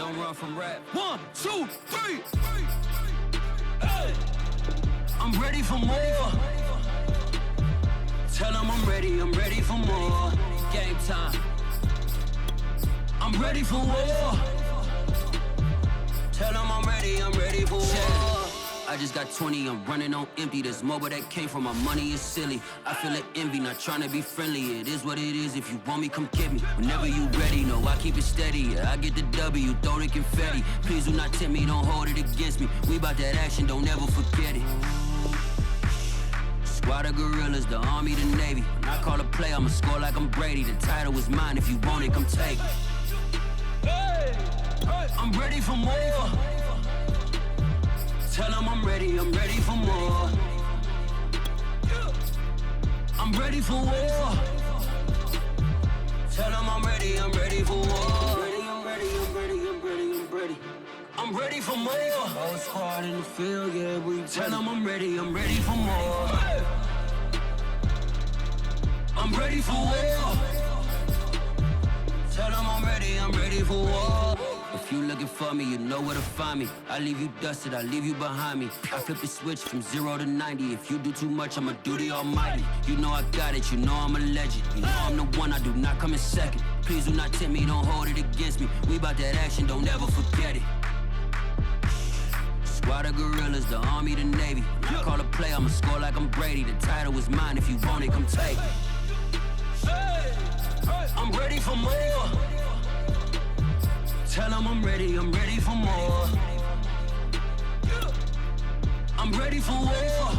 Don't run from rap. 1, 2, 3. Hey. I'm ready for more. Tell them I'm ready for more. Game time. I'm ready for war. Tell them I'm ready for war. I just got 20, I'm running on empty. This mobile that came from my money is silly. I feel like envy, not trying to be friendly. It is what it is, if you want me, come get me. Whenever you ready, no, I keep it steady. Yeah, I get the W, throw the confetti. Please do not tempt me, don't hold it against me. We bout that action, don't ever forget it. Squad of gorillas, the army, the navy. When I call a play, I'ma score like I'm Brady. The title is mine, if you want it, come take it. I'm ready for more. Tell them I'm ready for more. I'm ready for war. Tell them I'm ready for war. I'm ready for more. Whole squad in the field, yeah, we tell them I'm ready for more. I'm ready for war. Tell them I'm ready for war. If you looking for me, you know where to find me. I leave you dusted, I leave you behind me. I flip the switch from 0 to 90. If you do too much, I'ma do the almighty. You know I got it, you know I'm a legend. You know I'm the one, I do not come in second. Please do not tempt me, don't hold it against me. We bout that action, don't ever forget it. Squad of gorillas, the army, the navy. When I call a play, I'ma score like I'm Brady. The title is mine, if you want it, come take it. I'm ready for more. Tell them I'm ready for more. I'm ready for war.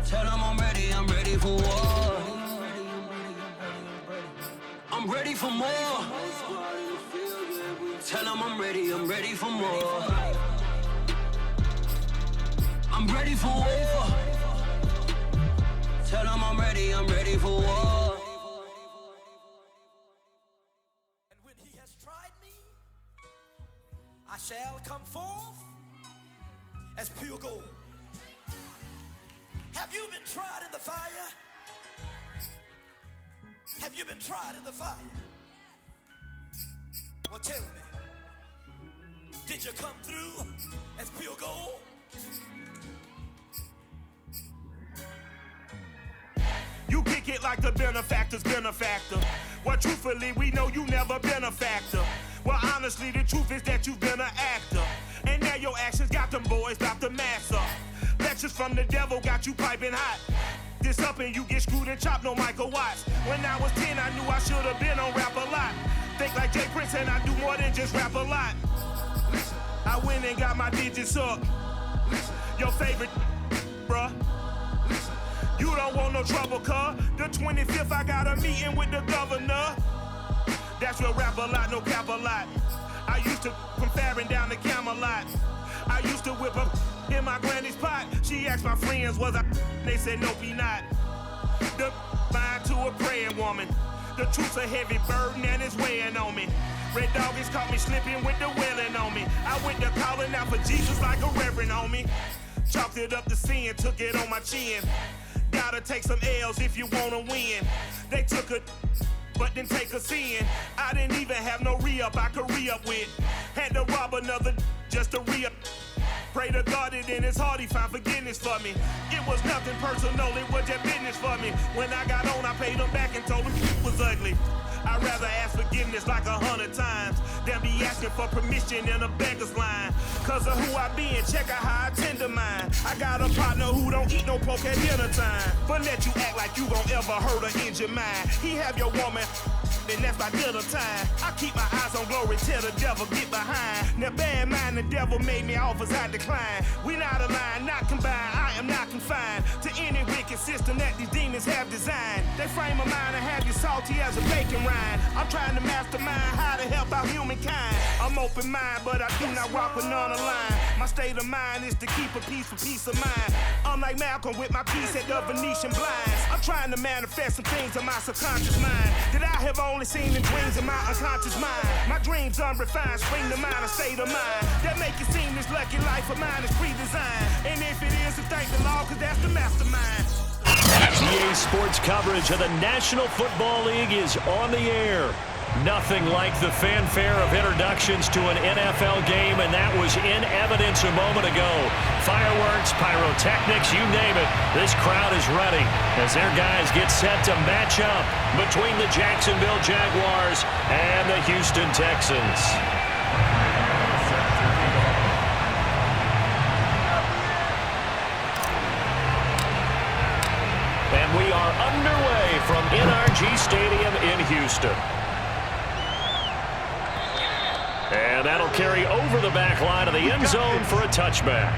Tell them I'm ready for war. I'm ready for more. Tell them I'm ready for more. I'm ready for war. Tell them I'm ready for war. I shall come forth as pure gold. Have you been tried in the fire? Have you been tried in the fire? Well, tell me, did you come through as pure gold? You kick it like the benefactor's benefactor. Well, truthfully, we know you never been a factor. Well, honestly, the truth is that you've been an actor. And now your actions got them boys about to mass up. Lectures from the devil got you piping hot. This up and you get screwed and chopped, no Michael Watts. When I was 10, I knew I should have been on rap a lot. Think like Jay Prince and I do more than just rap a lot. I went and got my digits up. Your favorite, bruh. You don't want no trouble, cuz. The 25th, I got a meeting with the governor. That's real rap a lot, no cap a lot. I used to from Farron down to Camelot. I used to whip up in my granny's pot. She asked my friends, was I? They said, nope, he not. The mind to a praying woman. The truth's a heavy burden and it's weighing on me. Red doggies caught me slipping with the wailing on me. I went to calling out for Jesus like a reverend on me. Chalked it up to sin, took it on my chin. Gotta take some L's if you wanna win. They took a but then take us in. I didn't even have no re-up I could re-up with. Had to rob another just to re-up. Pray to God that in his heart he found forgiveness for me. It was nothing personal, it was just business for me. When I got on, I paid him back and told him it was ugly. I'd rather ask forgiveness like 100 times than be asking for permission in a beggar's line. Cause of who I be and check out how I tend to mine. I got a partner who don't eat no pork at dinner time, but let you act like you gon' ever hurt or injure mine. He have your woman, and that's by dinner time. I keep my eyes on glory, tell the devil get behind. Now bad mind, the devil made me offers I decline. We not aligned, not combined, I am not confined to any wicked system that these demons have designed. They frame a mind and have you salty as a bacon rind. I'm trying to mastermind how to help out humankind. I'm open mind, but I do not walk with none aligned. My state of mind is to keep a peace for peace of mind. I'm like Malcolm with my piece at the Venetian blinds. I'm trying to manifest some things in my subconscious mind that I have only seen in dreams in my unconscious mind. My dreams unrefined, spring to mind, a state of mind that make it seem this lucky life of mine is pre-designed. And if it is, then thank the Lord, cause that's the mastermind. GA Sports coverage of the National Football League is on the air. Nothing like the fanfare of introductions to an NFL game, and that was in evidence a moment ago. Fireworks, pyrotechnics, you name it. This crowd is ready as their guys get set to match up between the Jacksonville Jaguars and the Houston Texans. And we are underway from NRG Stadium in Houston. And that'll carry over the back line of the end zone for a touchback.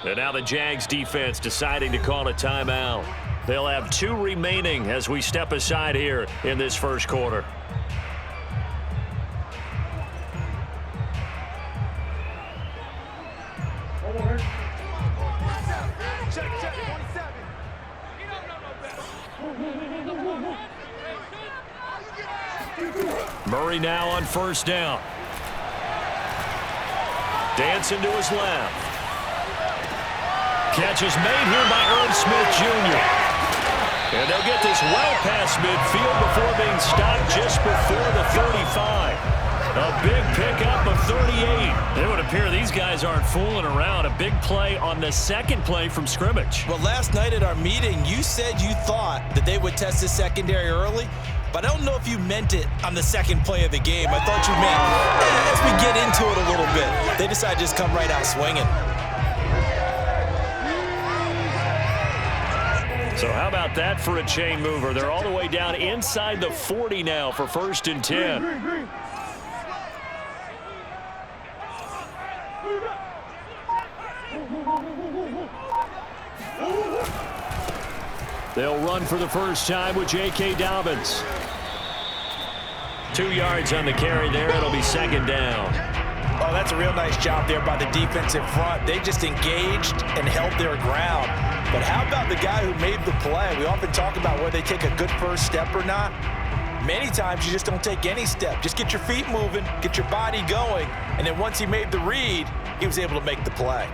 And now the Jags defense deciding to call a timeout. They'll have 2 remaining as we step aside here in this first quarter. Murray now on first down. Dancing to his left. Catch is made here by Irv Smith Jr. And they'll get this well past midfield before being stopped just before the 35. A big pickup of 38. It would appear these guys aren't fooling around. A big play on the second play from scrimmage. Well, last night at our meeting, you said you thought that they would test the secondary early, but I don't know if you meant it on the second play of the game. I thought you meant, as we get into it a little bit, they decided to just come right out swinging. So how about that for a chain mover? They're all the way down inside the 40 now for 1st and 10. They'll run for the first time with J.K. Dobbins. 2 yards on the carry there. It'll be 2nd down. Oh, that's a real nice job there by the defensive front. They just engaged and held their ground. But how about the guy who made the play? We often talk about whether they take a good first step or not. Many times you just don't take any step. Just get your feet moving, get your body going, and then once he made the read, he was able to make the play.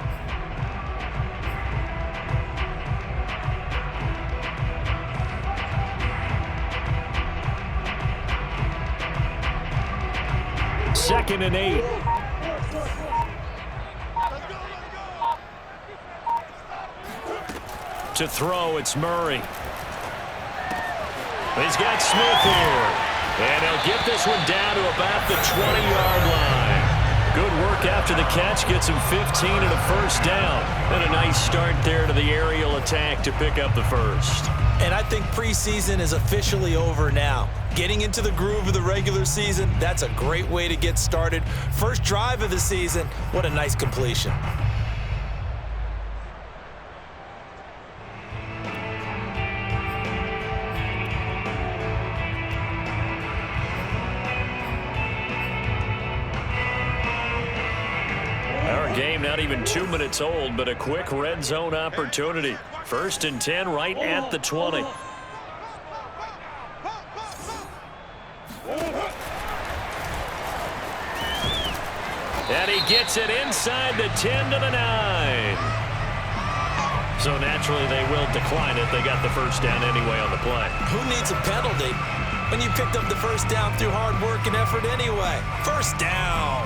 Second and 8. To throw, it's Murray. He's got Smith here. And he'll get this one down to about the 20-yard line. Good work after the catch. Gets him 15 and a first down. And a nice start there to the aerial attack to pick up the first. And I think preseason is officially over now. Getting into the groove of the regular season, that's a great way to get started. First drive of the season, what a nice completion. Our game not even 2 minutes old, but a quick red zone opportunity. 1st and 10 right at the 20. And he gets it inside the 10 to the 9. So naturally they will decline it. They got the first down anyway on the play. Who needs a penalty when you picked up the first down through hard work and effort anyway? First down.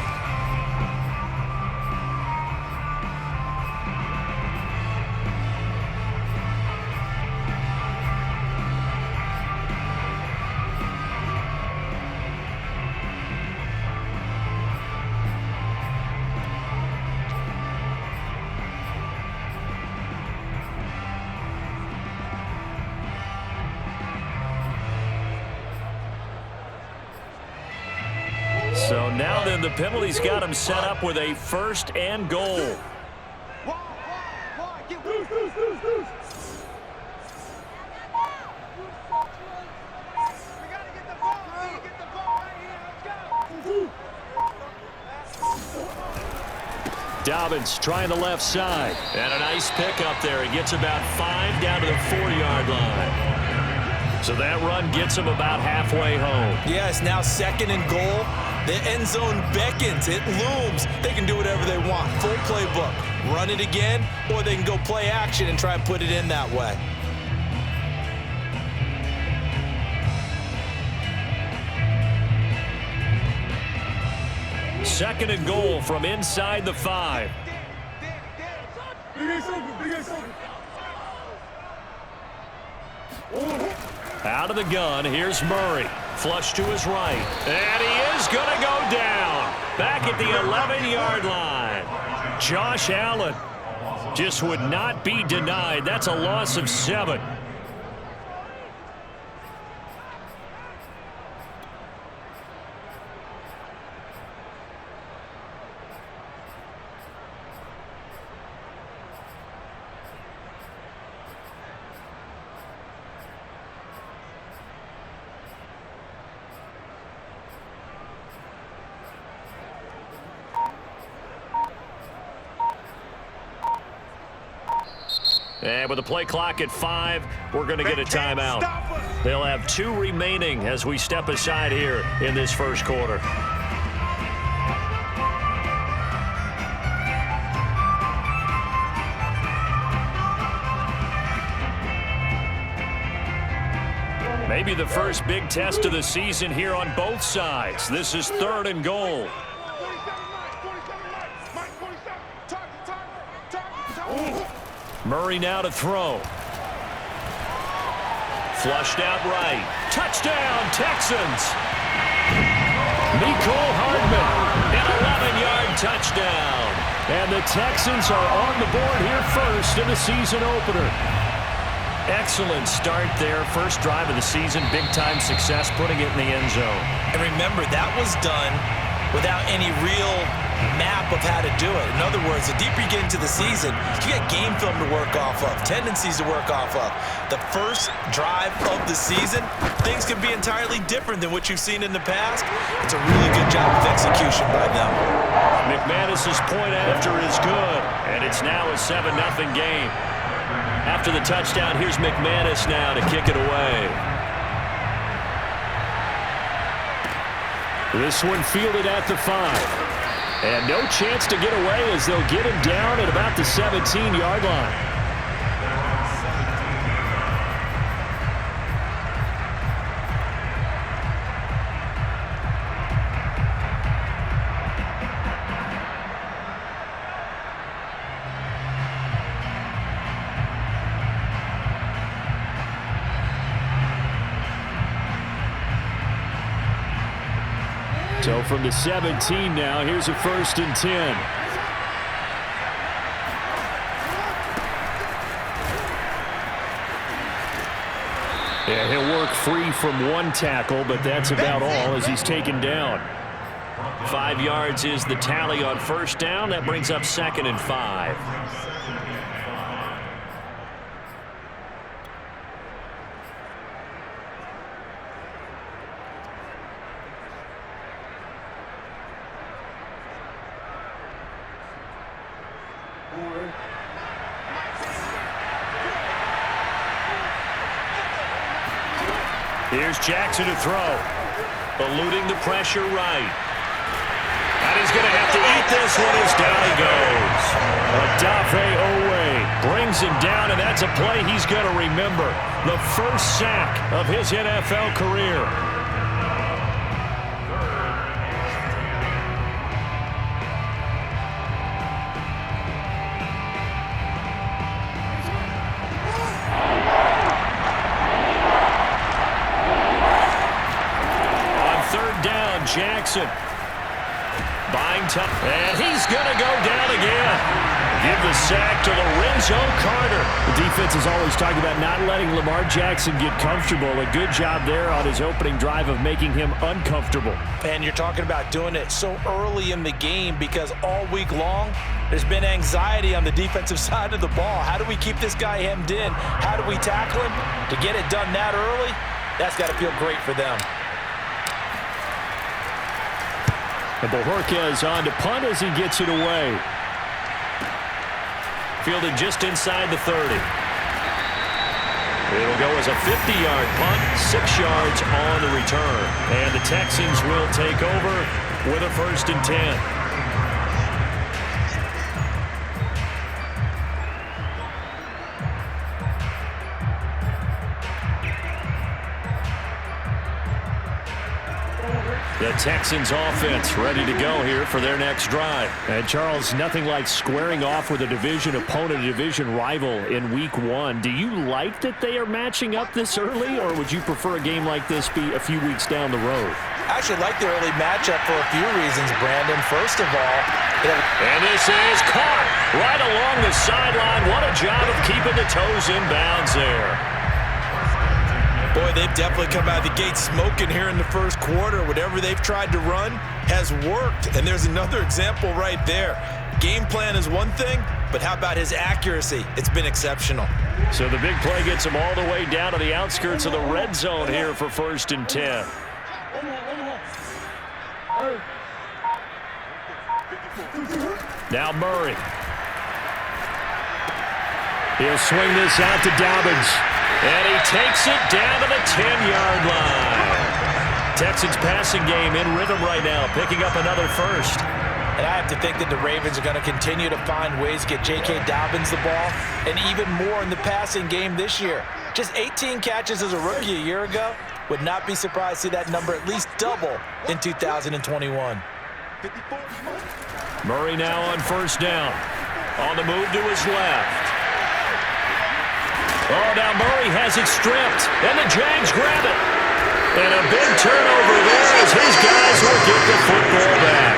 So now then, the penalty's got him set up with a 1st and goal. Dobbins trying the left side. And a nice pickup there. He gets about 5 down to the 4-yard line. So that run gets him about halfway home. Yeah, it's now 2nd and goal. The end zone beckons. It looms. They can do whatever they want. Full playbook. Run it again, or they can go play action and try and put it in that way. Second and goal from inside the 5. Out of the gun, here's Murray. Flush to his right. And he is going to go down. Back at the 11-yard line. Josh Allen just would not be denied. That's a loss of 7. And with the play clock at 5, we're going to get a timeout. They'll have 2 remaining as we step aside here in this first quarter. Maybe the first big test of the season here on both sides. This is 3rd and goal. Murray now to throw. Flushed out right. Touchdown, Texans. Mecole Hardman, an 11-yard touchdown. And the Texans are on the board here first in the season opener. Excellent start there. First drive of the season. Big-time success putting it in the end zone. And remember, that was done without any real map of how to do it. In other words, the deeper you get into the season, you get game film to work off of, tendencies to work off of. The first drive of the season, things can be entirely different than what you've seen in the past. It's a really good job of execution by them. McManus's point after is good, and it's now a 7-0 game. After the touchdown, here's McManus now to kick it away. This one fielded at the 5. And no chance to get away as they'll get him down at about the 17-yard line. So from the 17 now, here's a 1st and 10. Yeah, he'll work free from 1 tackle, but that's about all as he's taken down. 5 yards is the tally on 1st down. That brings up 2nd and 5. Here's Jackson to throw. Eluding the pressure right. And he's going to have to eat this one as down he goes. Odafe Owe brings him down, and that's a play he's going to remember. The first sack of his NFL career. Jackson buying time, and he's going to go down again. give the sack to Lorenzo Carter. The defense is always talking about not letting Lamar Jackson get comfortable. A good job there on his opening drive of making him uncomfortable. And you're talking about doing it so early in the game because all week long, there's been anxiety on the defensive side of the ball. How do we keep this guy hemmed in? How do we tackle him? To get it done that early, that's got to feel great for them. And Bojorquez on to punt as he gets it away. Fielded just inside the 30. It'll go as a 50-yard punt, 6 yards on the return. And the Texans will take over with a 1st and 10. The Texans offense ready to go here for their next drive. And Charles, nothing like squaring off with a division opponent, a division rival in week 1. Do you like that they are matching up this early, or would you prefer a game like this be a few weeks down the road? I actually like the early matchup for a few reasons, Brandon. First of all, and this is caught right along the sideline. What a job of keeping the toes in bounds there. Boy, they've definitely come out of the gate smoking here in the first quarter. Whatever they've tried to run has worked. And there's another example right there. Game plan is one thing, but how about his accuracy? It's been exceptional. So the big play gets him all the way down to the outskirts of the red zone here for 1st and 10. Now Murray. He'll swing this out to Dobbins. And he takes it down to the 10-yard line. Texans passing game in rhythm right now, picking up another 1st. And I have to think that the Ravens are going to continue to find ways to get J.K. Dobbins the ball, and even more in the passing game this year. Just 18 catches as a rookie a year ago. Would not be surprised to see that number at least double in 2021. Murray now on 1st down. On the move to his left. Oh, now Murray has it stripped, and the Jags grab it. And a big turnover there as his guys will get the football back.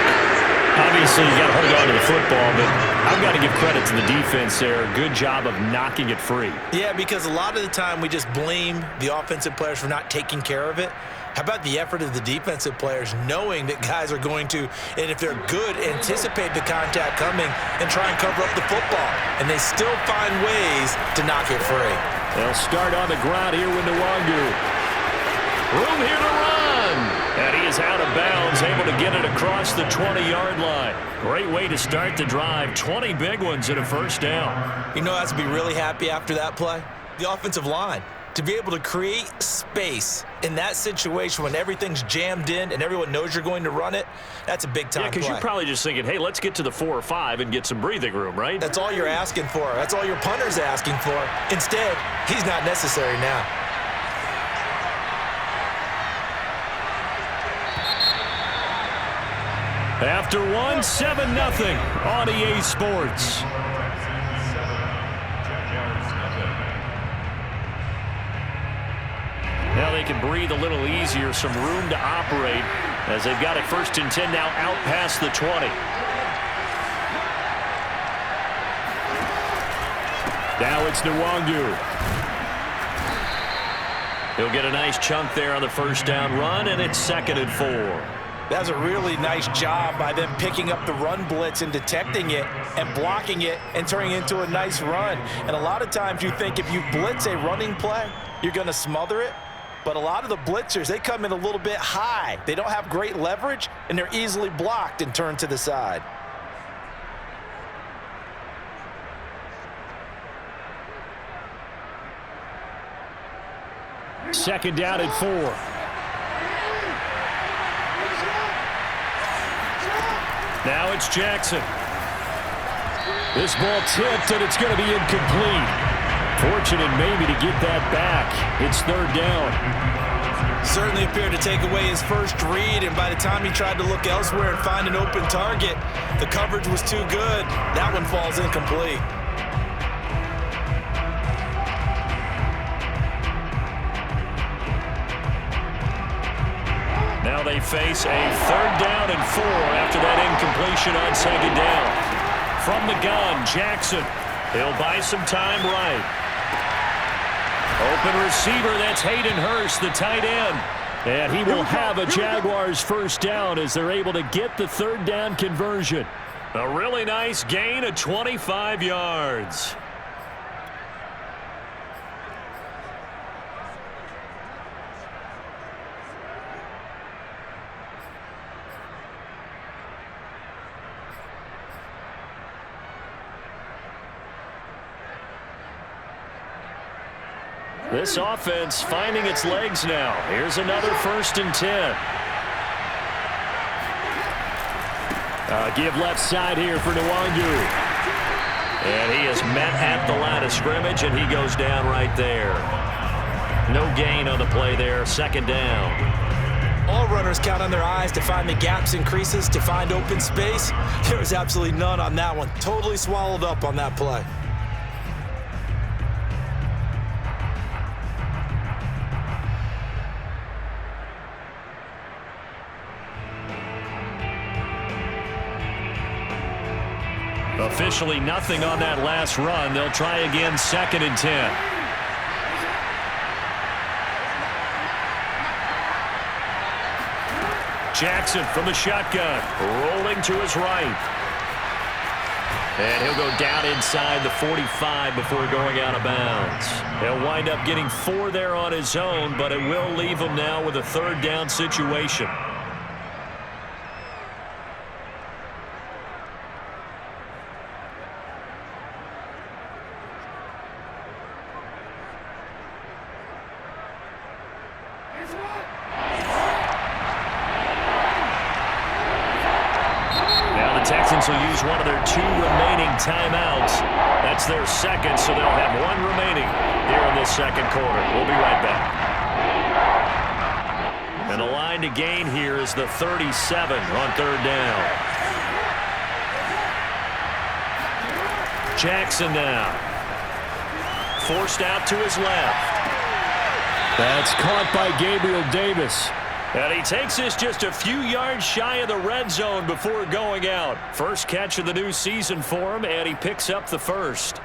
Obviously, you got to hold on to the football, but I've got to give credit to the defense there. Good job of knocking it free. Yeah, because a lot of the time we just blame the offensive players for not taking care of it. How about the effort of the defensive players knowing that guys are going to, and if they're good, anticipate the contact coming and try and cover up the football. And they still find ways to knock it free. They'll start on the ground here with Nwangu. Room here to run. And he is out of bounds, able to get it across the 20-yard line. Great way to start the drive. 20 big ones and a 1st down. You know, that's to be really happy after that play. The offensive line. To be able to create space in that situation when everything's jammed in and everyone knows you're going to run it, that's a big-time play. Yeah, because you're probably just thinking, hey, let's get to the 4 or 5 and get some breathing room, right? That's all you're asking for. That's all your punter's asking for. Instead, he's not necessary now. After 1, 7-0 on EA Sports. Now they can breathe a little easier, some room to operate as they've got it 1st and 10 now out past the 20. Now it's Nwangu. He'll get a nice chunk there on the 1st down run, and it's 2nd and 4. That's a really nice job by them picking up the run blitz and detecting it and blocking it and turning it into a nice run. And a lot of times you think if you blitz a running play, you're going to smother it. But a lot of the blitzers, they come in a little bit high. They don't have great leverage, and they're easily blocked and turned to the side. Second down and 4. Now it's Jackson. This ball tipped, and it's going to be incomplete. Fortunate maybe to get that back. It's 3rd down. Certainly appeared to take away his first read, and by the time he tried to look elsewhere and find an open target, the coverage was too good. That one falls incomplete. Now they face a 3rd down and 4 after that incompletion on 2nd down. From the gun, Jackson. He'll buy some time right. Open receiver, that's Hayden Hurst, the tight end. And he will have a Jaguars first down as they're able to get the third down conversion. A really nice gain of 25 yards. This offense finding its legs now. Here's another 1st and 10. Give left side here for Nwangu. And he is met at the line of scrimmage, and he goes down right there. No gain on the play there. 2nd down. All runners count on their eyes to find the gaps and creases, to find open space. There was absolutely none on that one. Totally swallowed up on that play. Officially nothing on that last run. They'll try again, 2nd and 10. Jackson from the shotgun, rolling to his right. And he'll go down inside the 45 before going out of bounds. He'll wind up getting 4 there on his own, but it will leave him now with a 3rd down situation. Texans will use one of their 2 remaining timeouts. That's their 2nd, so they'll have 1 remaining here in this 2nd quarter. We'll be right back. And the line to gain here is the 37 on 3rd down. Jackson now. Forced out to his left. That's caught by Gabriel Davis. And he takes this just a few yards shy of the red zone before going out. First catch of the new season for him, and he picks up the 1st.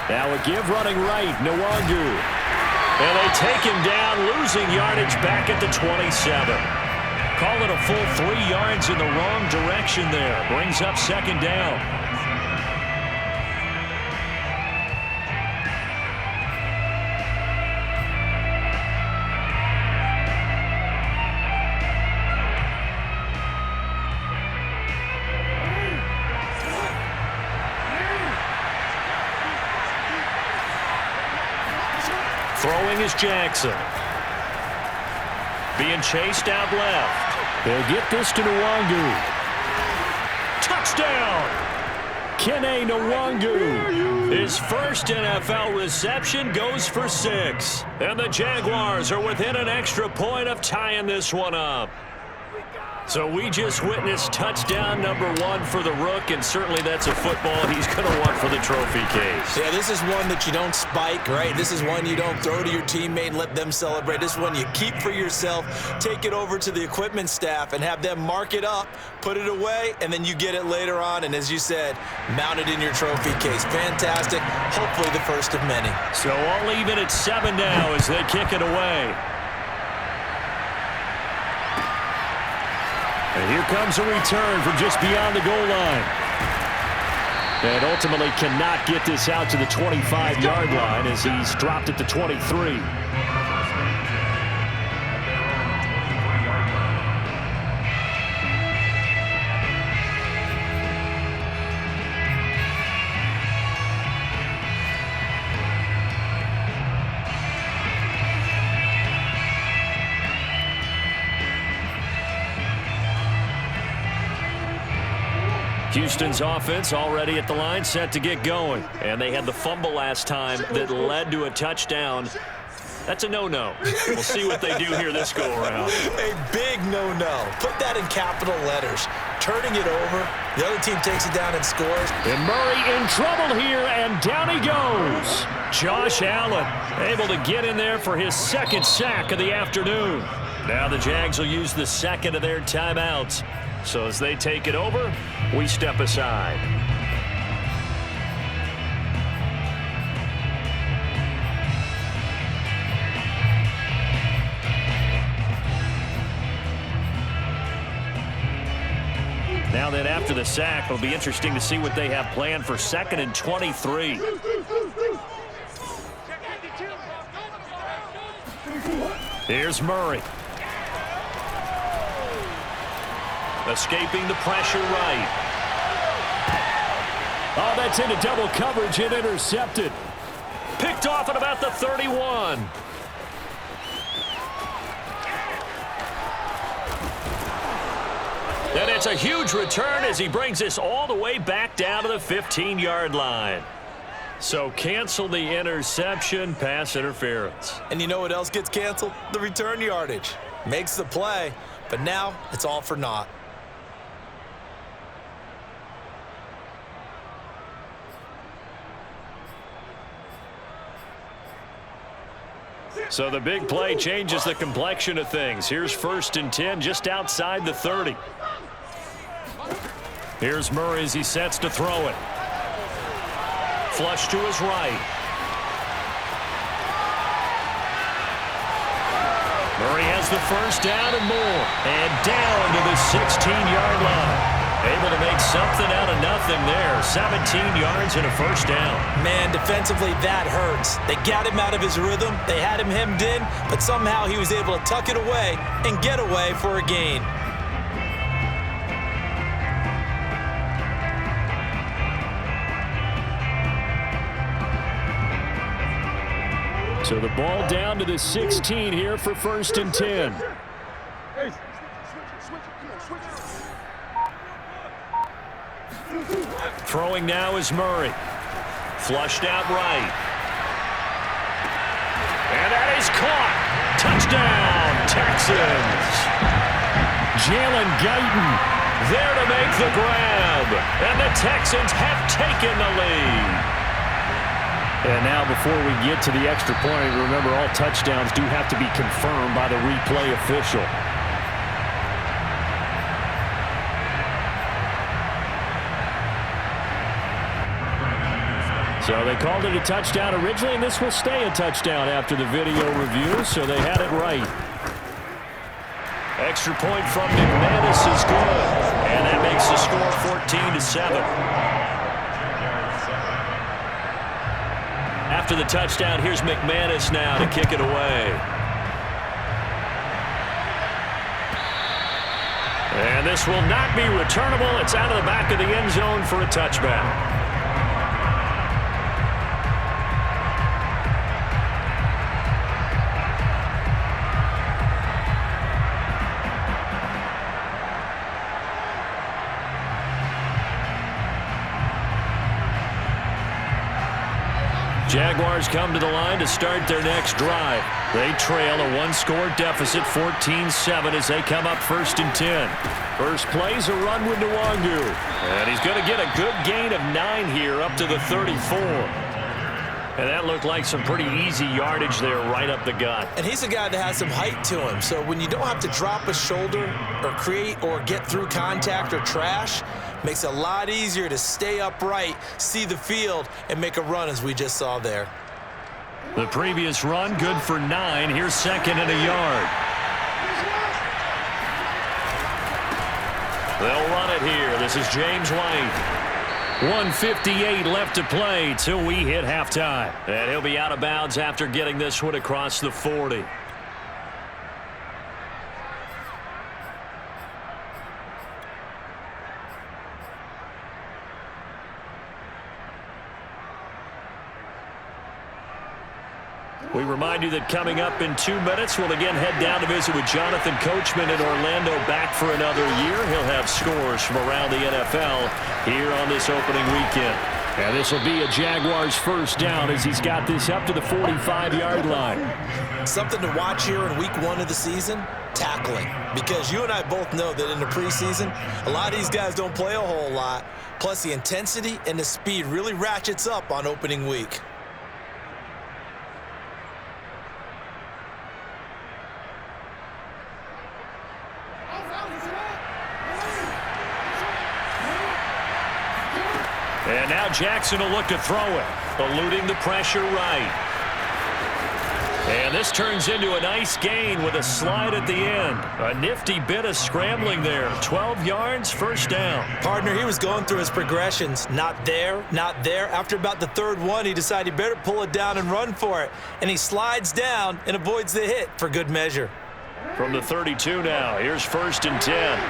Now a give running right, Nwangu. And they take him down, losing yardage back at the 27. Call it a full 3 yards in the wrong direction there. Brings up 2nd down. Throwing is Jackson. Being chased out left. They'll get this to Nwangu. Touchdown! Kene Nwangu. His first NFL reception goes for 6. And the Jaguars are within an extra point of tying this one up. So we just witnessed touchdown number 1 for the Rook, and certainly that's a football he's going to want for the trophy case. Yeah, this is one that you don't spike, right? This is one you don't throw to your teammate and let them celebrate. This is one you keep for yourself, take it over to the equipment staff and have them mark it up, put it away, and then you get it later on. And as you said, mount it in your trophy case. Fantastic. Hopefully the first of many. So I'll leave it at 7 now as they kick it away. And here comes a return from just beyond the goal line. And ultimately cannot get this out to the 25-yard line as he's dropped at the 23. Houston's offense already at the line, set to get going. And they had the fumble last time that led to a touchdown. That's a no-no. We'll see what they do here this go-around. A big no-no. Put that in capital letters. Turning it over, the other team takes it down and scores. And Murray in trouble here, and down he goes. Josh Allen able to get in there for his second sack of the afternoon. Now the Jags will use the second of their timeouts. So as they take it over, we step aside. Now then, after the sack, it'll be interesting to see what they have planned for 2nd and 23. Here's Murray. Escaping the pressure right. Oh, that's into double coverage and intercepted. Picked off at about the 31. And it's a huge return as he brings this all the way back down to the 15-yard line. So cancel the interception, pass interference. And you know what else gets canceled? The return yardage. Makes the play, but now it's all for naught. So the big play changes the complexion of things. Here's 1st and 10 just outside the 30. Here's Murray as he sets to throw it. Flush to his right. Murray has the first down and more. And down to the 16-yard line. Able to make something out of nothing there. 17 yards and a first down. Man, defensively, that hurts. They got him out of his rhythm. They had him hemmed in, but somehow he was able to tuck it away and get away for a gain. So the ball down to the 16 here for 1st and 10. Throwing now is Murray. Flushed out right. And that is caught. Touchdown, Texans. Jalen Guyton there to make the grab. And the Texans have taken the lead. And now before we get to the extra point, remember all touchdowns do have to be confirmed by the replay official. So they called it a touchdown originally, and this will stay a touchdown after the video review, so they had it right. Extra point from McManus is good. And that makes the score 14-7. After the touchdown, here's McManus now to kick it away. And this will not be returnable. It's out of the back of the end zone for a touchback. Jaguars come to the line to start their next drive. They trail a one-score deficit, 14-7, as they come up 1st and 10. First play's a run with Nwangu. And he's going to get a good gain of 9 here up to the 34. And that looked like some pretty easy yardage there right up the gut. And he's a guy that has some height to him. So when you don't have to drop a shoulder or create or get through contact or trash, makes it a lot easier to stay upright, see the field, and make a run as we just saw there. The previous run, good for 9. Here's 2nd and a yard. They'll run it here. This is James White. 1:58 left to play till we hit halftime. And he'll be out of bounds after getting this one across the 40. We remind you that coming up in 2 minutes, we'll again head down to visit with Jonathan Coachman in Orlando, back for another year. He'll have scores from around the NFL here on this opening weekend. And this will be a Jaguars first down as he's got this up to the 45-yard line. Something to watch here in week 1 of the season, tackling. Because you and I both know that in the preseason, a lot of these guys don't play a whole lot. Plus, the intensity and the speed really ratchets up on opening week. And now Jackson will look to throw it, eluding the pressure right. And this turns into a nice gain with a slide at the end. A nifty bit of scrambling there. 12 yards, first down. Partner, he was going through his progressions. Not there, not there. After about the third one, he decided he better pull it down and run for it. And he slides down and avoids the hit for good measure. From the 32 now, here's 1st and 10.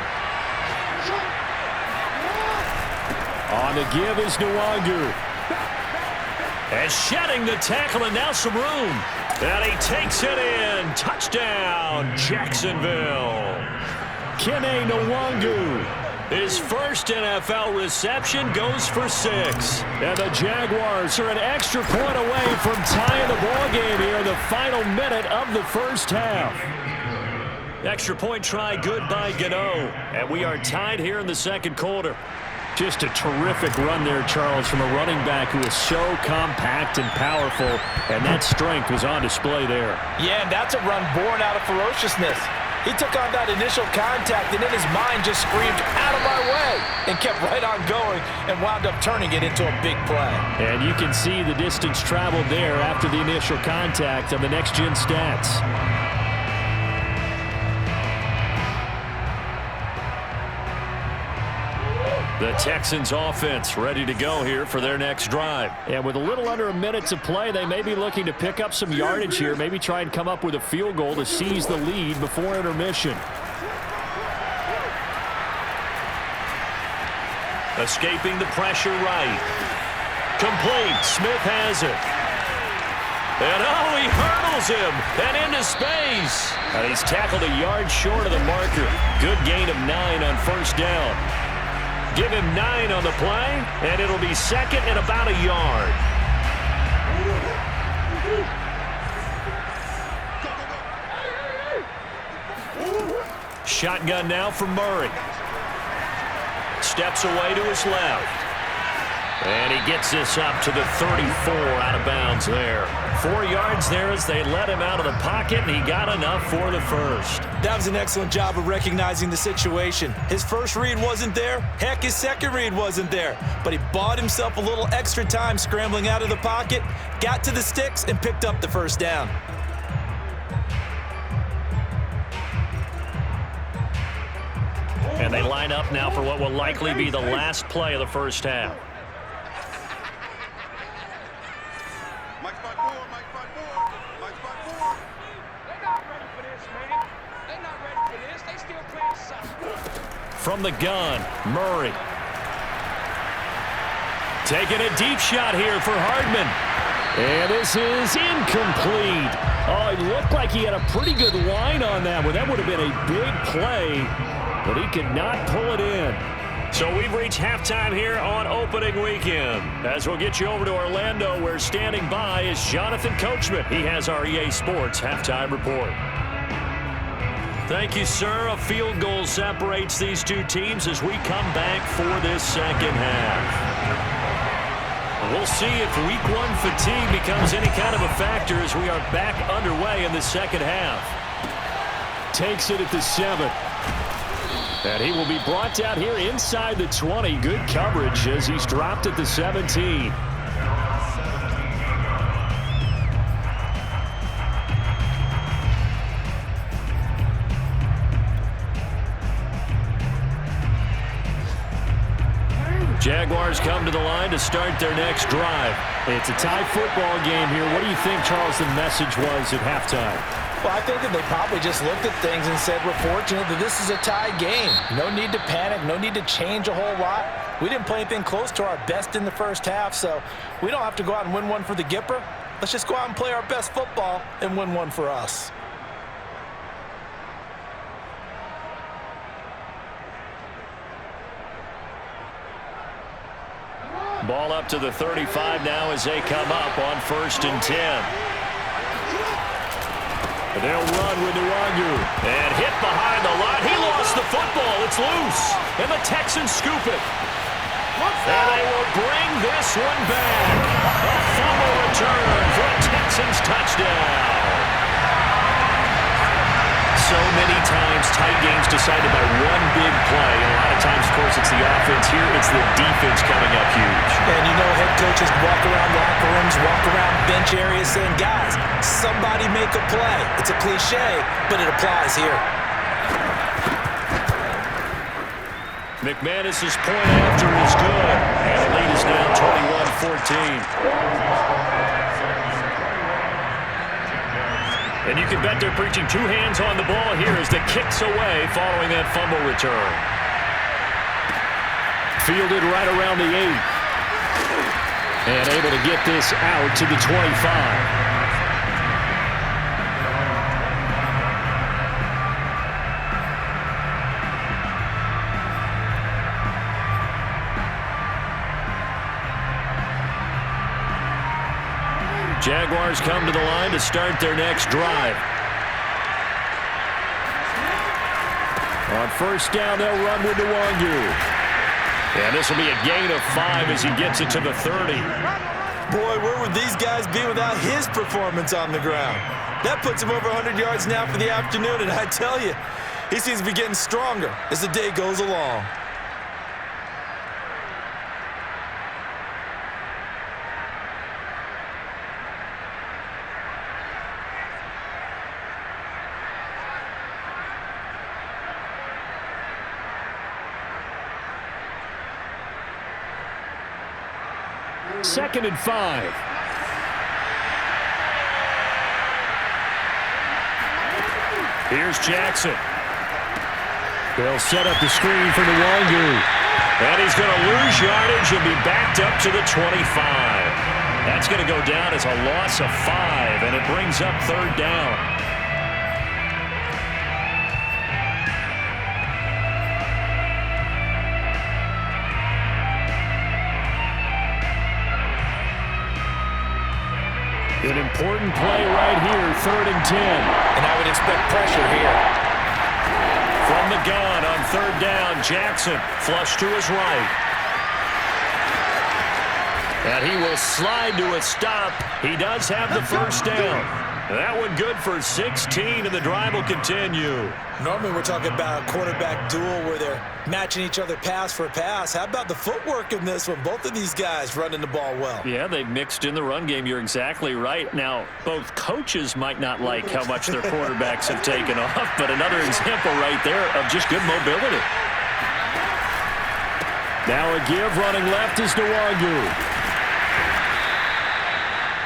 On the give is Nwangu. And shedding the tackle, and now some room. And he takes it in. Touchdown, Jacksonville. Kene Nwangu. His first NFL reception goes for 6. And the Jaguars are an extra point away from tying the ball game here in the final minute of the first half. Extra point try good by Gano. And we are tied here in the second quarter. Just a terrific run there, Charles, from a running back who is so compact and powerful, and that strength was on display there. Yeah, and that's a run born out of ferociousness. He took on that initial contact, and in his mind just screamed, "Out of my way," and kept right on going and wound up turning it into a big play. And you can see the distance traveled there after the initial contact on the next-gen stats. The Texans offense ready to go here for their next drive. And with a little under a minute to play, they may be looking to pick up some yardage here, maybe try and come up with a field goal to seize the lead before intermission. Escaping the pressure right. Complete. Smith has it. And oh, he hurdles him and into space. And he's tackled a yard short of the marker. Good gain of 9 on first down. Give him 9 on the play, and it'll be second and about a yard. Shotgun now for Murray. Steps away to his left. And he gets this up to the 34 out of bounds there. 4 yards there as they let him out of the pocket, and he got enough for the first. That was an excellent job of recognizing the situation. His first read wasn't there. Heck, his second read wasn't there. But he bought himself a little extra time scrambling out of the pocket, got to the sticks, and picked up the first down. And they line up now for what will likely be the last play of the first half. From the gun, Murray. Taking a deep shot here for Hardman. And this is incomplete. Oh, it looked like he had a pretty good line on that one. That would have been a big play, but he could not pull it in. So we've reached halftime here on opening weekend. As we'll get you over to Orlando, where standing by is Jonathan Coachman. He has our EA Sports halftime report. Thank you, sir. A field goal separates these two teams as we come back for this second half. We'll see if week 1 fatigue becomes any kind of a factor as we are back underway in the second half. Takes it at the 7. And he will be brought down here inside the 20. Good coverage as he's dropped at the 17. Jaguars come to the line to start their next drive. It's a tie football game here. What do you think, Charles, the message was at halftime? Well, I think that they probably just looked at things and said, we're fortunate that this is a tie game. No need to panic, no need to change a whole lot. We didn't play anything close to our best in the first half, so we don't have to go out and win one for the Gipper. Let's just go out and play our best football and win one for us. Ball up to the 35 now as they come up on 1st and 10. They'll run with Nwangu. And hit behind the line. He lost the football. It's loose. And the Texans scoop it. And they will bring this one back. A fumble return for a Texans touchdown. So many times tight games decided by one big play. And a lot of times, of course, it's the offense. Here, it's the defense coming up huge. And you know head coaches walk around locker rooms, walk around bench areas saying, guys, somebody make a play. It's a cliche, but it applies here. McManus's point after is good. And the lead is now 21-14. And you can bet they're preaching two hands on the ball here as the kick's away following that fumble return. Fielded right around the 8. And able to get this out to the 25. Jaguars come to the line to start their next drive. On 1st down, they'll run with Nwangu. And this will be a gain of 5 as he gets it to the 30. Boy, where would these guys be without his performance on the ground? That puts him over 100 yards now for the afternoon, and I tell you, he seems to be getting stronger as the day goes along. Second and 5. Here's Jackson. They'll set up the screen for Nwangu. And he's going to lose yardage and be backed up to the 25. That's going to go down as a loss of 5, and it brings up 3rd down. An important play right here, 3rd and 10. And I would expect pressure here. From the gun on 3rd down, Jackson flush to his right. And he will slide to a stop. He does have the 1st down. That one good for 16, and the drive will continue. Normally we're talking about a quarterback duel where they're matching each other pass for pass. How about the footwork in this one? Both of these guys running the ball well. Yeah, they've mixed in the run game. You're exactly right. Now, both coaches might not like how much their quarterbacks have taken off, but another example right there of just good mobility. Now a give running left is Nwangu.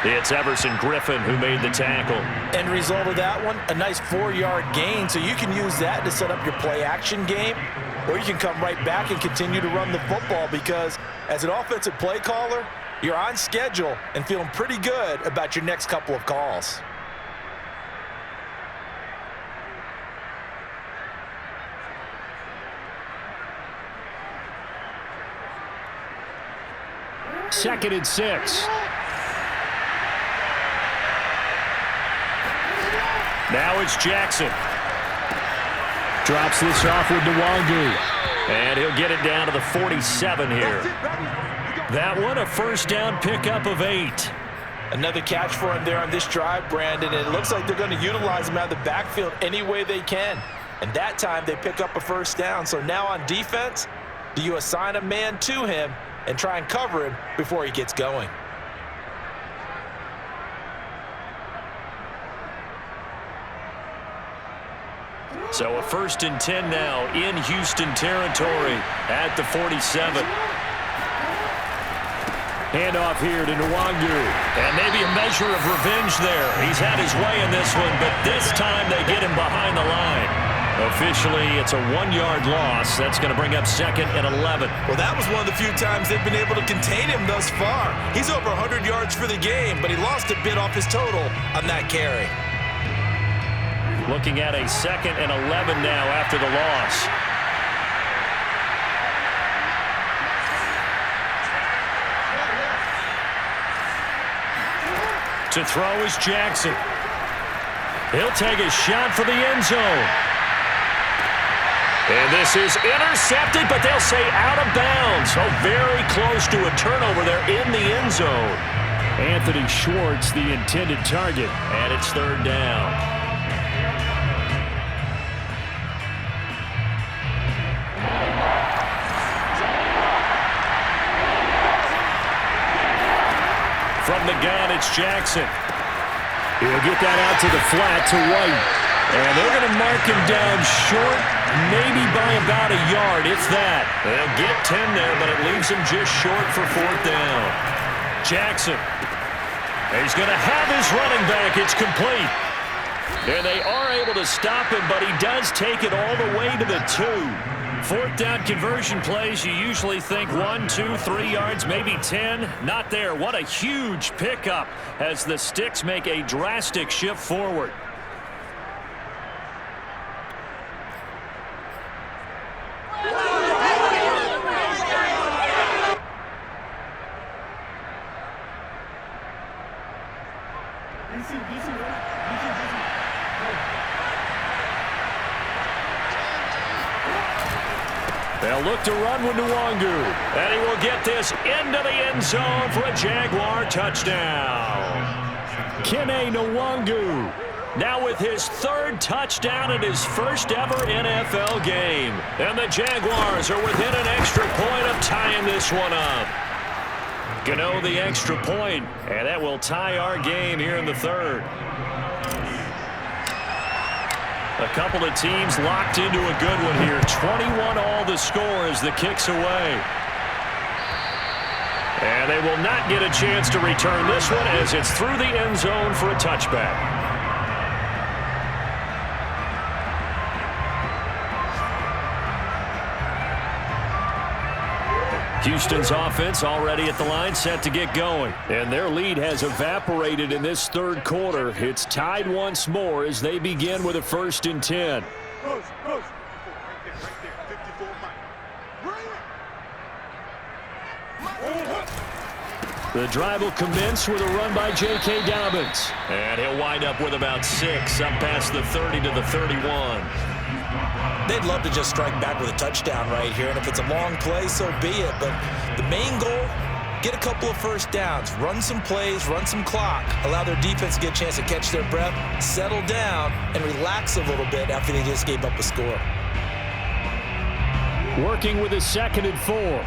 It's Everson Griffin who made the tackle. End result of that one, a nice 4-yard gain. So you can use that to set up your play-action game, or you can come right back and continue to run the football because as an offensive play caller, you're on schedule and feeling pretty good about your next couple of calls. Second and 6. Now it's Jackson. Drops this off with Nwangu. And he'll get it down to the 47 here. That one, a 1st down pickup of 8. Another catch for him there on this drive, Brandon. And it looks like they're going to utilize him out of the backfield any way they can. And that time they pick up a 1st down. So now on defense, do you assign a man to him and try and cover him before he gets going? So a 1st and 10 now in Houston territory at the 47. Handoff here to Nwangu. And maybe a measure of revenge there. He's had his way in this one, but this time they get him behind the line. Officially, it's a 1-yard loss. That's going to bring up 2nd and 11. Well, that was one of the few times they've been able to contain him thus far. He's over 100 yards for the game, but he lost a bit off his total on that carry. Looking at a 2nd and 11 now after the loss. To throw is Jackson. He'll take a shot for the end zone. And this is intercepted, but they'll say out of bounds. So very close to a turnover there in the end zone. Anthony Schwartz, the intended target. And it's third down. From the gun, it's Jackson. He'll get that out to the flat to White. And they're going to mark him down short, maybe by about a yard, if that. They'll get 10 there, but it leaves him just short for fourth down. Jackson. He's going to have his running back. It's complete. And they are able to stop him, but he does take it all the way to the 2. Fourth down conversion plays, you usually think 1, 2, 3 yards, maybe 10. Not there. What a huge pickup as the Sticks make a drastic shift forward. They'll look to run with Nwangu. And he will get this into the end zone for a Jaguar touchdown. Kene Nwangu now with his third touchdown in his first ever NFL game. And the Jaguars are within an extra point of tying this one up. Gano the extra point, and that will tie our game here in the third. A couple of teams locked into a good one here. 21 all the score as the kick's away. And they will not get a chance to return this one as it's through the end zone for a touchback. Houston's offense already at the line, set to get going. And their lead has evaporated in this third quarter. It's tied once more as they begin with a 1st and 10. The drive will commence with a run by J.K. Dobbins. And he'll wind up with about 6, up past the 30 to the 31. They'd love to just strike back with a touchdown right here, and if it's a long play, so be it. But the main goal, get a couple of first downs, run some plays, run some clock, allow their defense to get a chance to catch their breath, settle down, and relax a little bit after they just gave up a score. Working with a 2nd and 4.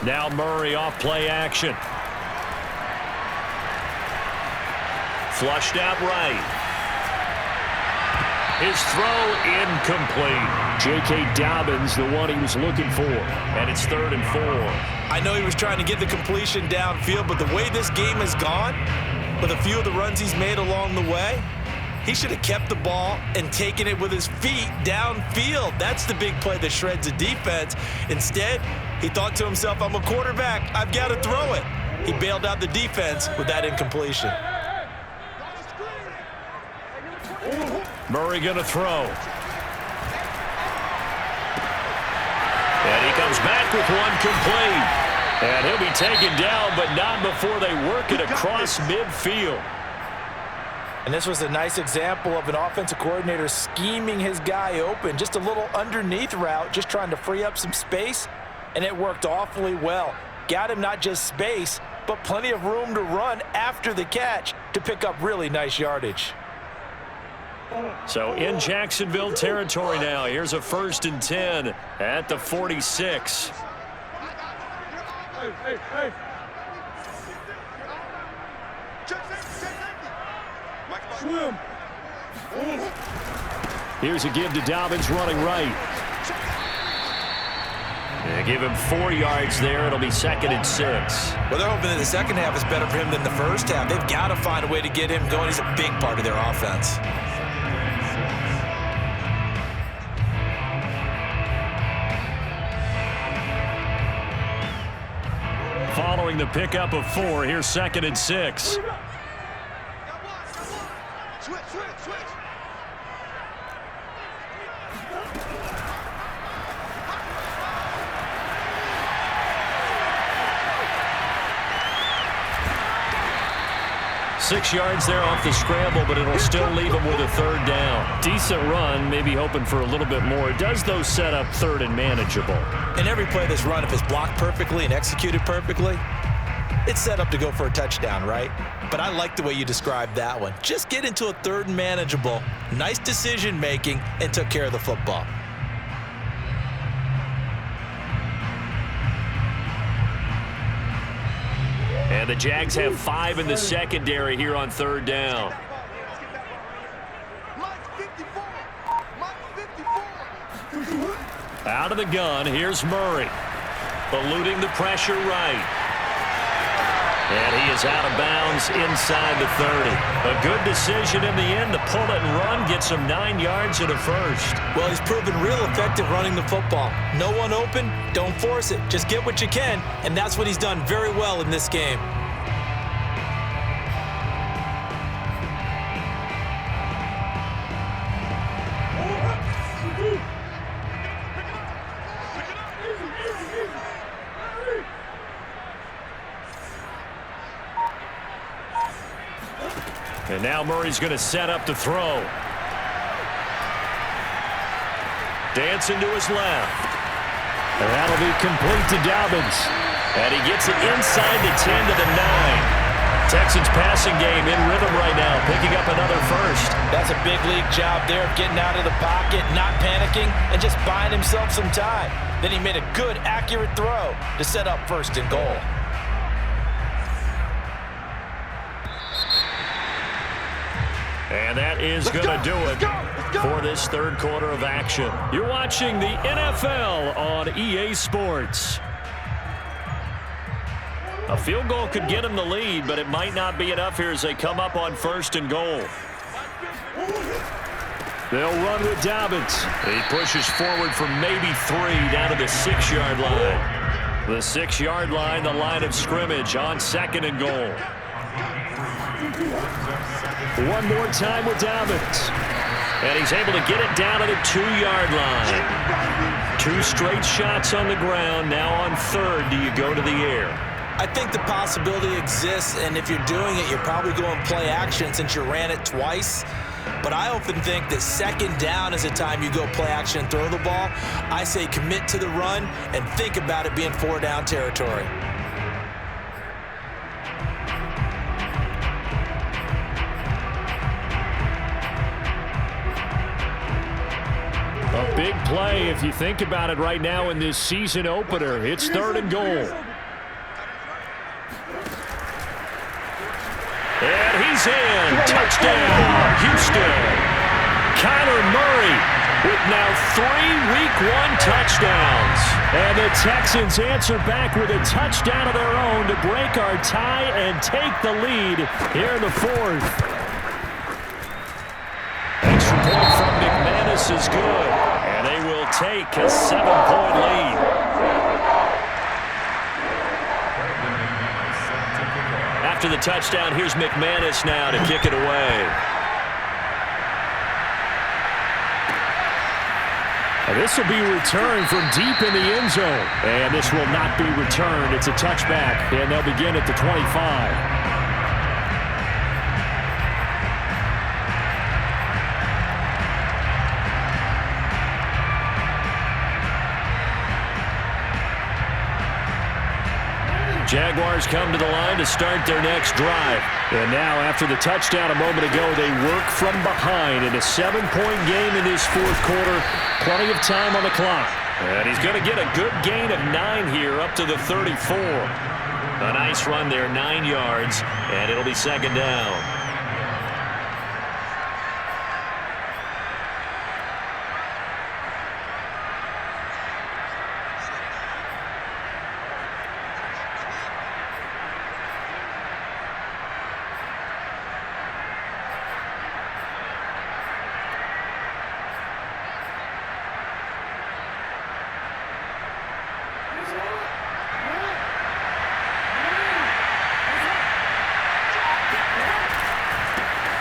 Now Murray off play action. Flushed out right. His throw incomplete. J.K. Dobbins, the one he was looking for. And it's 3rd and 4. I know he was trying to get the completion downfield, but the way this game has gone, with a few of the runs he's made along the way, he should have kept the ball and taken it with his feet downfield. That's the big play that shreds the defense. Instead, he thought to himself, I'm a quarterback, I've got to throw it. He bailed out the defense with that incompletion. Murray going to throw. And he comes back with one complete. And he'll be taken down, but not before they work it across midfield. And this was a nice example of an offensive coordinator scheming his guy open. Just a little underneath route, just trying to free up some space, and it worked awfully well. Got him not just space, but plenty of room to run after the catch to pick up really nice yardage. So in Jacksonville territory now. Here's a 1st and 10 at the 46. Here's a give to Dobbins running right. They give him 4 yards there. It'll be 2nd and 6. Well, they're hoping that the second half is better for him than the first half. They've got to find a way to get him going. He's a big part of their offense. Following the pickup of 4, here's 2nd and 6. 6 yards there off the scramble, but it'll still leave him with a third down. Decent run, maybe hoping for a little bit more. It does, though, set up third and manageable. And every play that's run, if it's blocked perfectly and executed perfectly, it's set up to go for a touchdown, right? But I like the way you described that one. Just get into a third and manageable, nice decision-making, and took care of the football. And the Jags have 5 in the secondary here on third down. Out of the gun, here's Murray. Eluding the pressure right. And he is out of bounds inside the 30. A good decision in the end to pull it and run, gets him 9 yards and a first. Well, he's proven real effective running the football. No one open, don't force it. Just get what you can, and that's what he's done very well in this game. And now Murray's going to set up to throw. Dancing to his left. And that'll be complete to Dobbins. And he gets it inside the 10 to the 9. Texans passing game in rhythm right now, picking up another first. That's a big league job there of getting out of the pocket, not panicking, and just buying himself some time. Then he made a good, accurate throw to set up first and goal. And that is going to do it for this third quarter of action. You're watching the NFL on EA Sports. A field goal could get them the lead, but it might not be enough here as they come up on first and goal. They'll run with Dobbins. He pushes forward for maybe 3 down to the 6-yard line. The 6-yard line, the line of scrimmage on second and goal. One more time with Dobbins. And he's able to get it down to the 2-yard line. 2 straight shots on the ground. Now on third, do you go to the air? I think the possibility exists, and if you're doing it, you're probably going play action since you ran it twice. But I often think that second down is the time you go play action and throw the ball. I say commit to the run and think about it being 4-down territory. A big play if you think about it right now in this season opener. It's third and goal. And he's in. Touchdown, Houston. Kyler Murray with now 3 Week 1 touchdowns. And the Texans answer back with a touchdown of their own to break our tie and take the lead here in the fourth. Extra point from McManus is good. And they will take a 7-point lead. After the touchdown, here's McManus now to kick it away. This will be returned from deep in the end zone. And this will not be returned. It's a touchback, and they'll begin at the 25. Jaguars come to the line to start their next drive. And now, after the touchdown a moment ago, they work from behind in a 7-point game in this fourth quarter. Plenty of time on the clock. And he's going to get a good gain of 9 here up to the 34. A nice run there, 9 yards, and it'll be second down.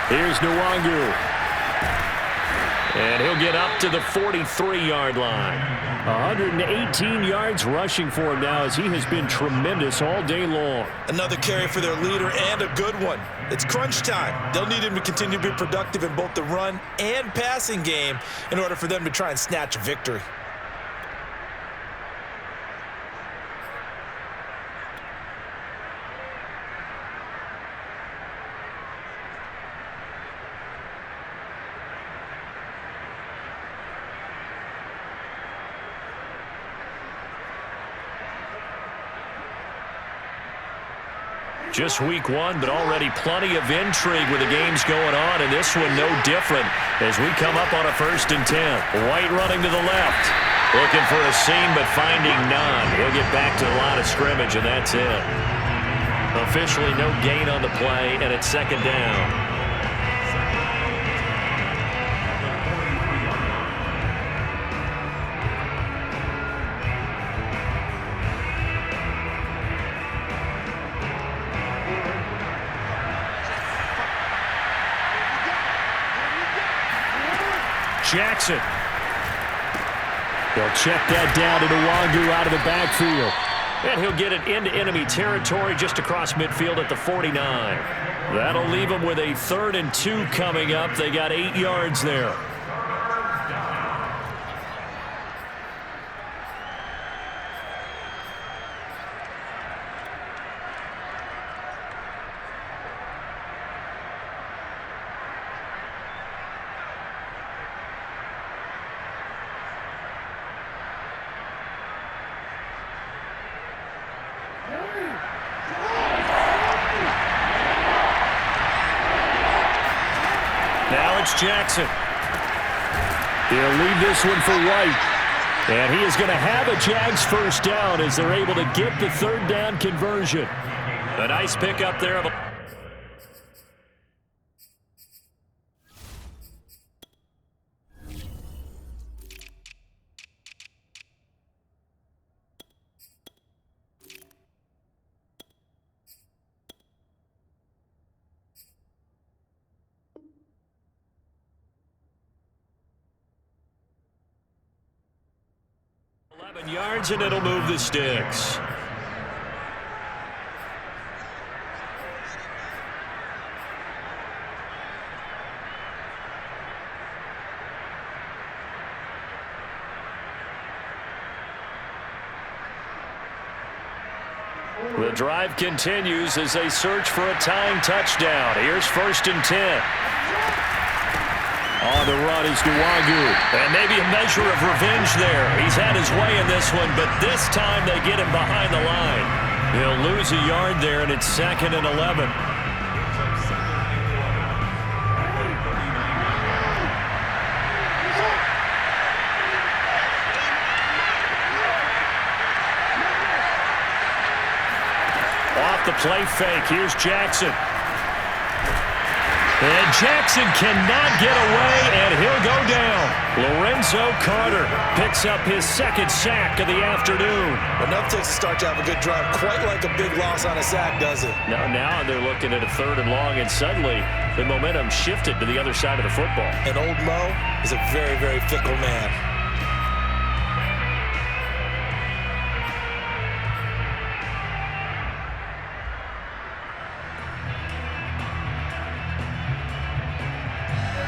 Here's Nwangu. And he'll get up to the 43-yard line. 118 yards rushing for him now as he has been tremendous all day long. Another carry for their leader and a good one. It's crunch time. They'll need him to continue to be productive in both the run and passing game in order for them to try and snatch a victory. Just week one, but already plenty of intrigue with the games going on, and this one no different as we come up on a 1st and 10. White running to the left. Looking for a seam, but finding none. He'll get back to the line of scrimmage, and that's it. Officially no gain on the play, and it's 2nd down. Jackson. They'll check that down to Nwangu out of the backfield. And he'll get it into enemy territory just across midfield at the 49. That'll leave them with a 3rd and 2 coming up. They got 8 yards there. Now it's Jackson. He'll leave this one for White. And he is going to have a Jags 1st down as they're able to get the 3rd down conversion. A nice pickup there. Yards, and it'll move the sticks. The drive continues as they search for a tying touchdown. Here's 1st and 10. On the run is Nwangu. And maybe a measure of revenge there. He's had his way in this one, but this time they get him behind the line. He'll lose a yard there, and it's 2nd and 11. Off the play fake, here's Jackson. And Jackson cannot get away, and he'll go down. Lorenzo Carter picks up his 2nd sack of the afternoon. Enough to start to have a good drive. Quite like a big loss on a sack, does it? Now they're looking at a 3rd and long, and suddenly the momentum shifted to the other side of the football. And old Mo is a very, very fickle man.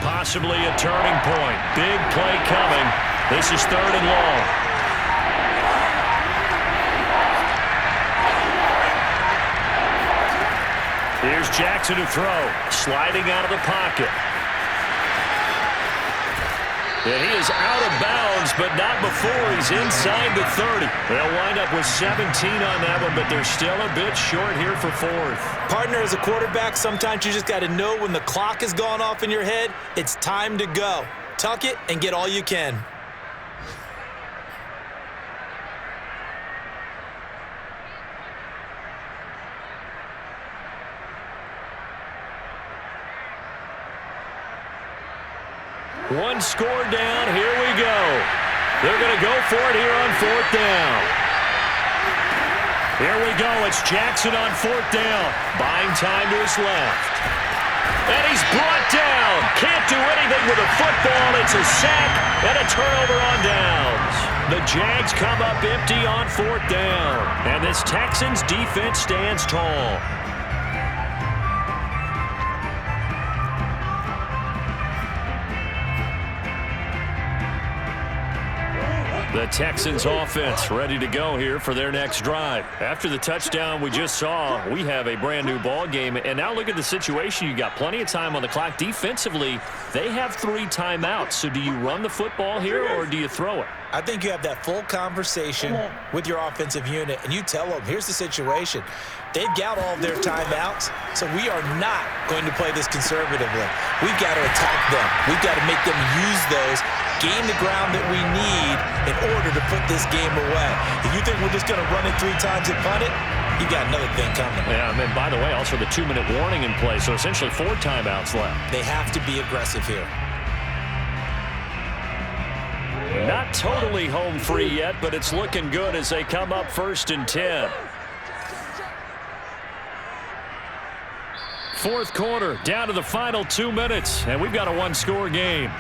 Possibly a turning point. Big play coming. This is 3rd and long. Here's Jackson to throw. Sliding out of the pocket. And he is out of bounds, but not before he's inside the 30. They'll wind up with 17 on that one, but they're still a bit short here for 4th. Partner, as a quarterback, sometimes you just got to know when the clock has gone off in your head, it's time to go. Tuck it and get all you can. One score down. Here we go. They're going to go for it here on 4th down. Here we go. It's Jackson on 4th down. Buying time to his left. And he's brought down. Can't do anything Floyd with a football. It's a sack and a turnover on downs. The Jags come up empty on 4th down. And this Texans defense stands tall. The Texans offense ready to go here for their next drive. After the touchdown we just saw, we have a brand new ball game. And now look at the situation. You got plenty of time on the clock. Defensively, they have 3 timeouts. So do you run the football here or do you throw it? I think you have that full conversation with your offensive unit, and you tell them, here's the situation. They've got all of their timeouts, so we are not going to play this conservatively. We've got to attack them. We've got to make them use those, gain the ground that we need in order to put this game away. If you think we're just going to run it 3 times and punt it, you got another thing coming. Yeah, and by the way, also the 2-minute warning in play, so essentially 4 timeouts left. They have to be aggressive here. Not totally home free yet, but it's looking good as they come up 1st and 10. 4th quarter, down to the final 2 minutes, and we've got a 1-score game.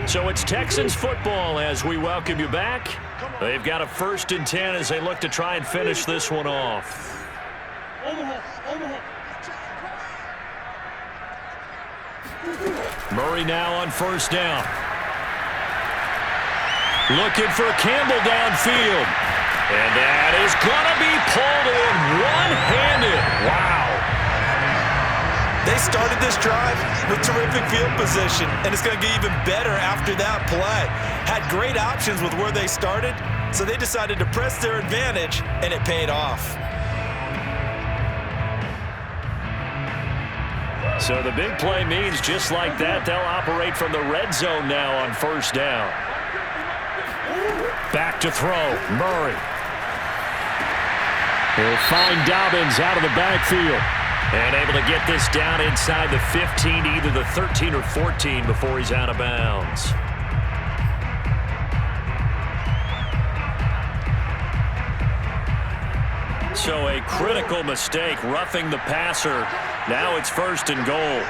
So it's Texans football as we welcome you back. They've got a 1st and 10 as they look to try and finish this one off. Murray now on 1st down. Looking for Campbell downfield. And that is going to be pulled in one-handed. Wow. They started this drive with terrific field position, and it's going to get even better after that play. Had great options with where they started, so they decided to press their advantage, and it paid off. So the big play means just like that, they'll operate from the red zone now on 1st down. Back to throw, Murray. He'll find Dobbins out of the backfield. And able to get this down inside the 15, either the 13 or 14 before he's out of bounds. So a critical mistake, roughing the passer. Now it's 1st and goal.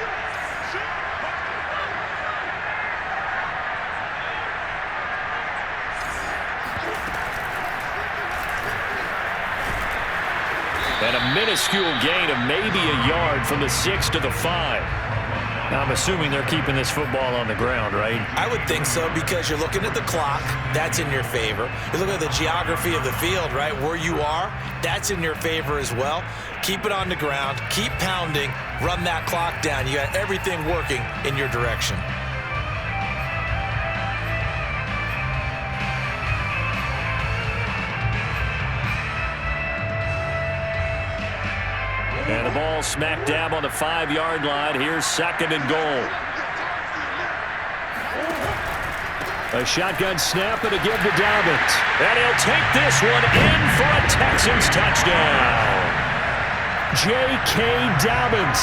And a minuscule gain of maybe a yard from the 6 to the 5. Now, I'm assuming they're keeping this football on the ground, right? I would think so, because you're looking at the clock. That's in your favor. You look at the geography of the field, right? Where you are, that's in your favor as well. Keep it on the ground. Keep pounding. Run that clock down. You got everything working in your direction. And the ball smack dab on the 5-yard line. Here's 2nd and goal. A shotgun snap and a give to Dobbins. And he'll take this one in for a Texans touchdown. J.K. Dobbins.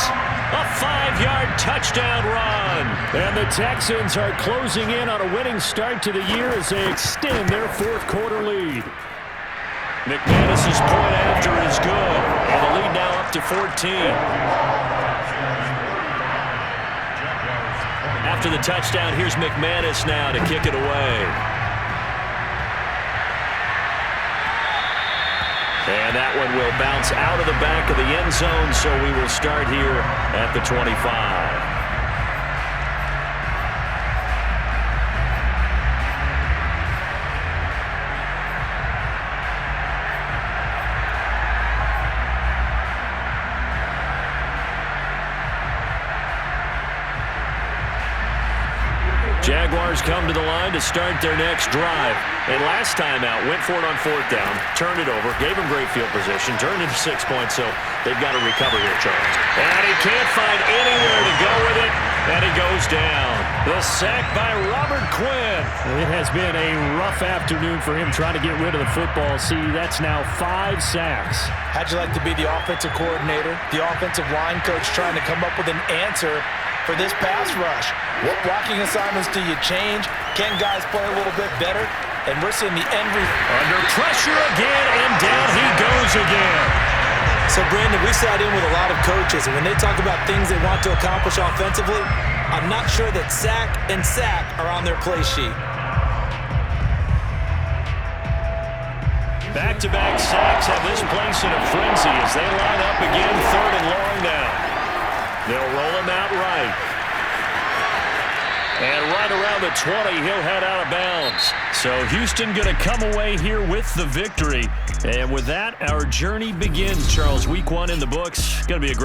A 5-yard touchdown run. And the Texans are closing in on a winning start to the year as they extend their 4th quarter lead. McManus's point after is good. And the lead now up to 14. After the touchdown, here's McManus now to kick it away. And that one will bounce out of the back of the end zone, so we will start here at the 25. Jaguars come to the line to start their next drive. And last time out, went for it on 4th down, turned it over, gave him great field position, turned into 6 points, so they've got to recover here, Charles. And he can't find anywhere to go with it, and he goes down. The sack by Robert Quinn. It has been a rough afternoon for him trying to get rid of the football. See, that's now 5 sacks. How'd you like to be the offensive coordinator, the offensive line coach trying to come up with an answer for this pass rush? What blocking assignments do you change? Can guys play a little bit better? And we're seeing the end. Under pressure again, and down he goes again. So, Brandon, we sat in with a lot of coaches, and when they talk about things they want to accomplish offensively, I'm not sure that sack and sack are on their play sheet. Back-to-back sacks have this place in a frenzy as they line up again, 3rd and long now. They'll roll him out right. And right around the 20, he'll head out of bounds. So Houston going to come away here with the victory. And with that, our journey begins, Charles. Week 1 in the books. Going to be a great